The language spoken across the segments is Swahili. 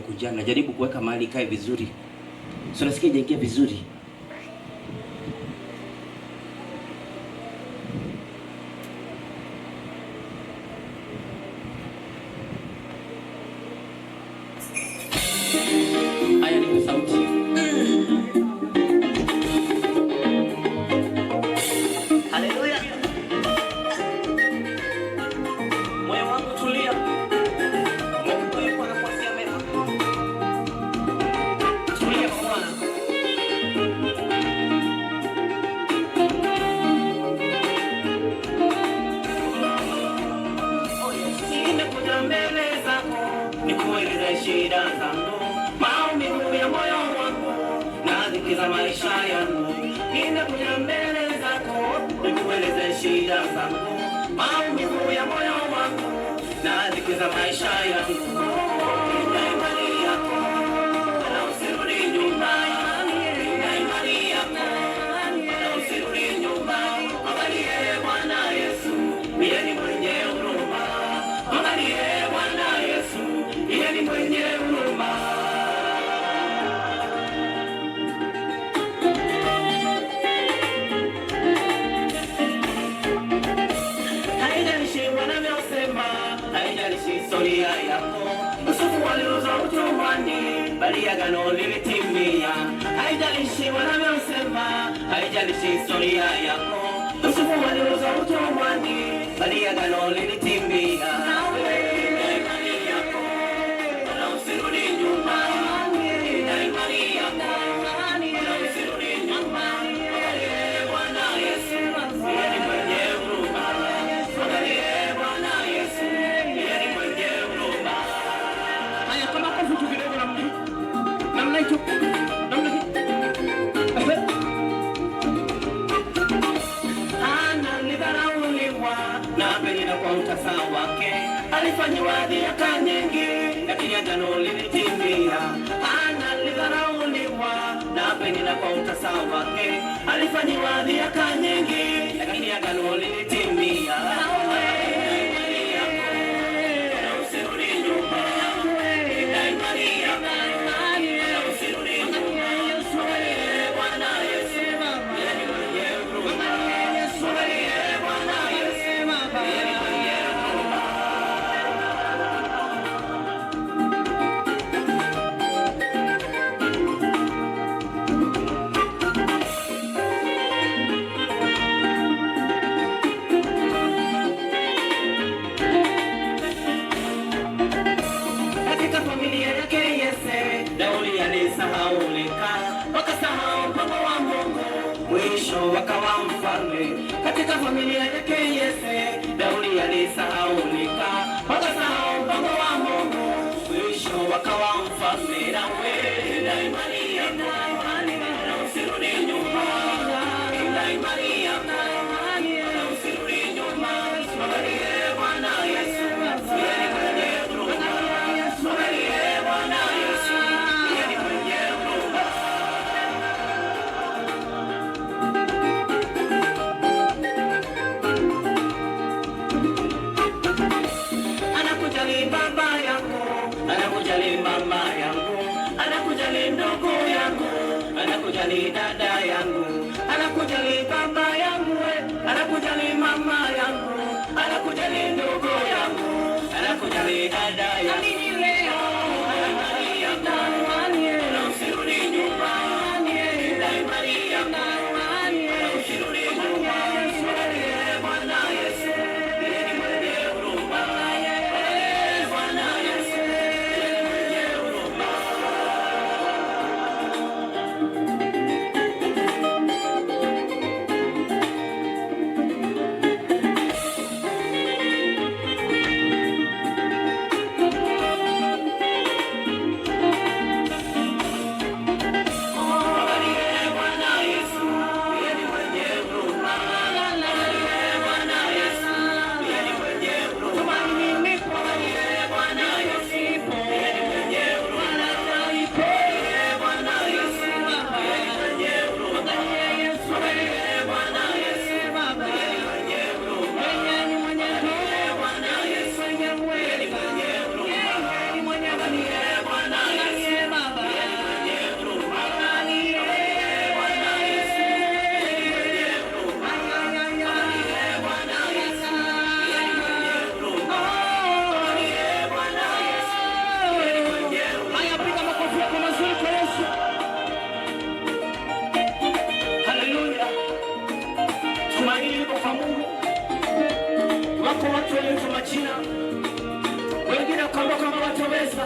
imekujanga, jaribu kuweka mahali ikae vizuri. Sio nasikia ijaingia vizuri. Haya ni sauti. Haleluya. Moyo wangu tulia. Mungu yuko anakuasia mema. Tulia kwa Bwana. Nimekuja mbele zako nikueleze shida zangu, maumivu ya moyo wangu na dhiki za maisha yangu. Nimekuja mbele zako nikueleze shida zangu, maumivu ya moyo wangu na dhiki za maisha yangu. Nina imani yako na usirudi nyuma, nina imani yako na usirudi nyuma. Angalie Bwana Yesu, yeye ni mwenye huruma. Angalie Bwana Yesu, yeye ni mwenye huruma. Haijalishi wanavyosema, haijalishi historia yako, Yusufu aliuzwa utumwani, bali agano lilitimia. Haijalishi wanavyosema, haijalishi historia yako, Yusufu aliuzwa utumwani, bali agano lilitimia. Nawe nina imani yako, na usirudi nyuma. Nina imani yako, na usirudi nyuma. Angalie Bwana Yesu, yeye ni mwenye huruma. Angalie Bwana Yesu, yeye ni mwenye huruma. Haya, kama kwa vitu vidogo namna hiyo. Na Penina kwa utasa wake alifanyiwa dhihaka nyingi, lakini agano lilitimia. Alidharauliwa na Penina kwa utasa wake alifanyiwa dhihaka nyingi, lakini agano lilitimia. Wakasahau mpango wa Mungu, mwisho wakawa mfalme. Katika familia yake Yese, Daudi alisahaulika. Wakasahau mpango wa Mungu, mwisho wakawa mfalme. Nawe nina imani yako, na usirudi nyuma. Nina imani yako, na usirudi nyuma. Angalie Bwana Yesu, yeye ni mwenye huruma. Angalie Bwana Yesu, yeye ni mwenye huruma. Anakujali baba yangu, anakujali mama yangu, anakujali ndugu yangu, anakujali dada yangu, anakujali baba yangu, anakujali mama yangu, anakujali ndugu yangu, anakujali dada yangu. Na usirudi nyuma, nina imani yako, na usirudi nyuma. Angalie Bwana Yesu, yeye ni mwenye huruma. Angalie Bwana Yesu, yeye ni mwenye huruma. tumaini liko kwa Mungu. Wako watu walioitwa majina, wengine wakaambiwa kama wataweza,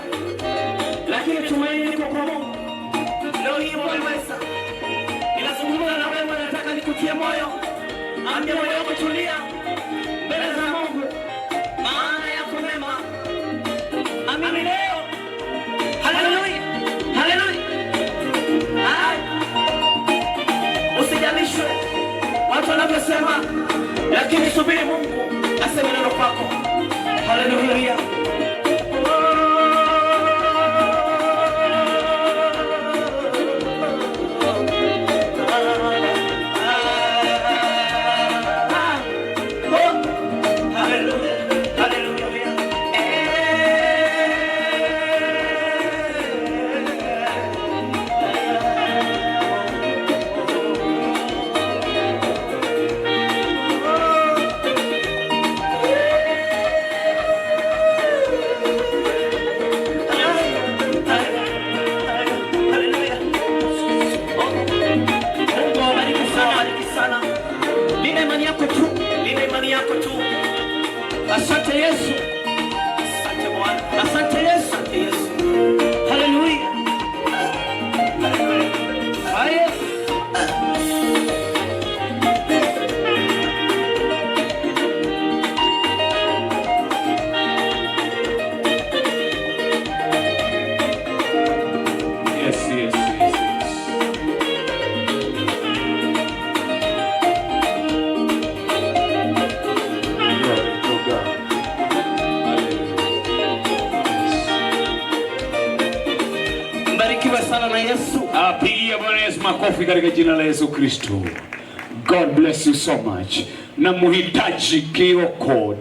lakini tumaini liko kwa Mungu. Leo hii waweza. Ninazungumza na wewe, nataka nikutie moyo. Ambia moyo wako tulia mbele za Mungu, maana yako mema. Amini leo. Haleluya. Haleluya. Usijalishwe watu wanavyosema, lakini subiri Mungu aseme neno kwako. Haleluya. Asante Yesu. Asante Bwana. Asante Yesu. Asante Yesu. Haleluya. Haleluya. Yes, yes, yes, yes. Mbarikiwe sana na Yesu. Pigia Bwana Yesu makofi katika jina la Yesu Kristo. God bless you so much. Na muhitaji kioko.